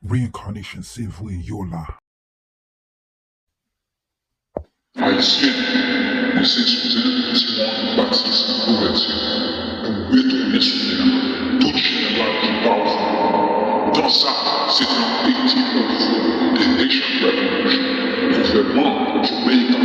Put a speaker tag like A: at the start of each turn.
A: Reincarnation, c'est vrai, yo là.
B: Ayisyen, nous s'exposons sur un baptiste converti pour retourner sur terre toute générale qui parle. Dans ça, c'est un petit concours des Nation Revolution, gouvernement Jamaica,